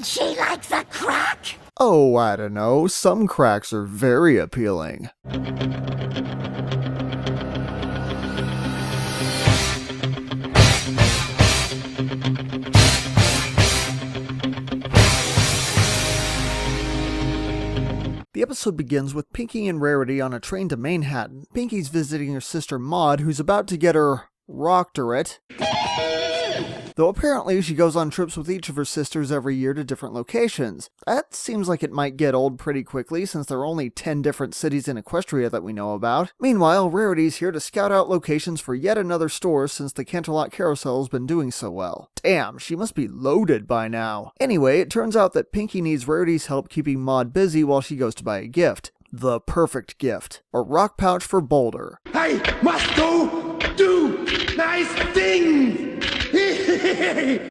And she likes a crack? Oh, I don't know. Some cracks are very appealing. The episode begins with Pinky and Rarity on a train to Manehattan. Pinky's visiting her sister Maud, who's about to get her doctorate. Though apparently she goes on trips with each of her sisters every year to different locations. That seems like it might get old pretty quickly since there are only 10 different cities in Equestria that we know about. Meanwhile, Rarity's here to scout out locations for yet another store since the Canterlot Carousel has been doing so well. Damn, she must be loaded by now. Anyway, it turns out that Pinky needs Rarity's help keeping Maud busy while she goes to buy a gift. The perfect gift. A rock pouch for Boulder. I must go do nice things!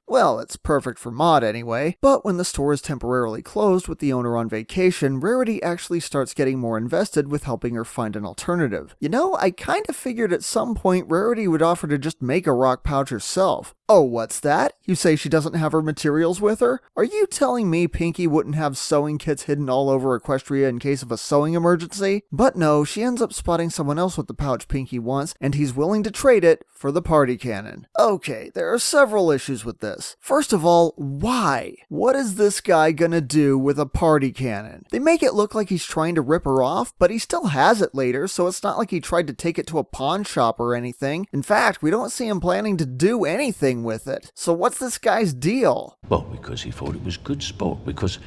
Well, it's perfect for Maud anyway, but when the store is temporarily closed with the owner on vacation, Rarity actually starts getting more invested with helping her find an alternative. You know, I kinda figured at some point Rarity would offer to just make a rock pouch herself. Oh, what's that? You say she doesn't have her materials with her? Are you telling me Pinky wouldn't have sewing kits hidden all over Equestria in case of a sewing emergency? But no, she ends up spotting someone else with the pouch Pinky wants, and he's willing to trade it for the party cannon. Okay, there are several issues with this. First of all, why? What is this guy gonna do with a party cannon? They make it look like he's trying to rip her off, but he still has it later, so it's not like he tried to take it to a pawn shop or anything. In fact, we don't see him planning to do anything with it. So what's this guy's deal? Well, because he thought it was good sport, because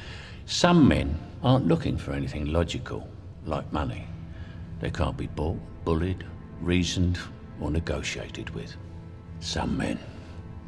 some men aren't looking for anything logical, like money. They can't be bought, bullied, reasoned, or negotiated with. Some men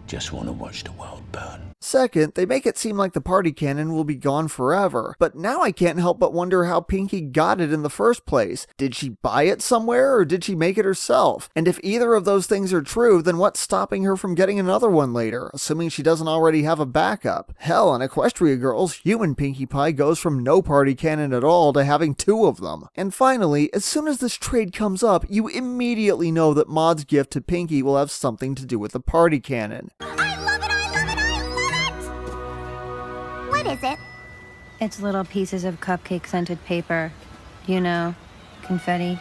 just want to watch the world burn. Second, they make it seem like the party cannon will be gone forever, but now I can't help but wonder how Pinky got it in the first place. Did she buy it somewhere, or did she make it herself? And if either of those things are true, then what's stopping her from getting another one later, assuming she doesn't already have a backup? Hell, in Equestria Girls, human Pinkie Pie goes from no party cannon at all to having 2 of them. And finally, as soon as this trade comes up, you immediately know that Maud's gift to Pinky will have something to do with the party cannon. What is it? It's little pieces of cupcake-scented paper. You know, confetti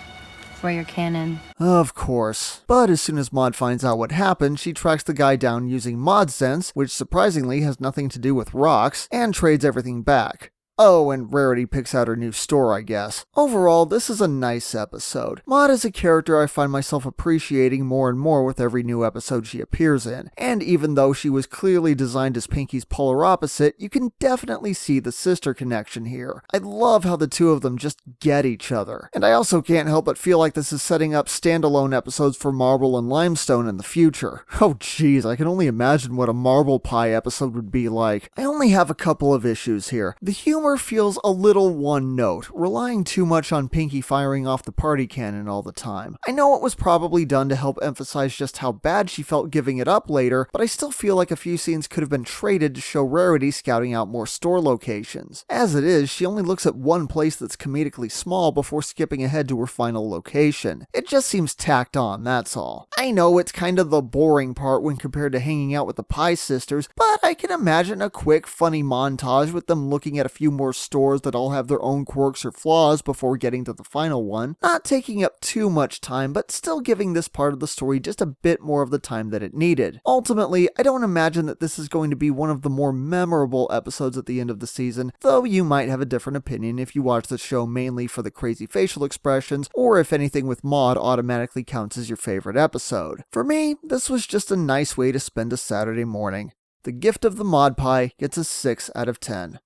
for your cannon. Of course. But as soon as Maud finds out what happened, she tracks the guy down using Maud's sense, which surprisingly has nothing to do with rocks, and trades everything back. Oh, and Rarity picks out her new store, I guess. Overall, this is a nice episode. Maud is a character I find myself appreciating more and more with every new episode she appears in. And even though she was clearly designed as Pinky's polar opposite, you can definitely see the sister connection here. I love how the two of them just get each other. And I also can't help but feel like this is setting up standalone episodes for Marble and Limestone in the future. Oh geez, I can only imagine what a Marble Pie episode would be like. I only have a couple of issues here. The humor feels a little one-note, relying too much on Pinky firing off the party cannon all the time. I know it was probably done to help emphasize just how bad she felt giving it up later, but I still feel like a few scenes could have been traded to show Rarity scouting out more store locations. As it is, she only looks at one place that's comedically small before skipping ahead to her final location. It just seems tacked on, that's all. I know it's kind of the boring part when compared to hanging out with the Pie sisters, but I can imagine a quick, funny montage with them looking at a few more stores that all have their own quirks or flaws before getting to the final one, not taking up too much time, but still giving this part of the story just a bit more of the time that it needed. Ultimately, I don't imagine that this is going to be one of the more memorable episodes at the end of the season, though you might have a different opinion if you watch the show mainly for the crazy facial expressions, or if anything with Maud automatically counts as your favorite episode. For me, this was just a nice way to spend a Saturday morning. The gift of the Maud Pie gets a 6 out of 10.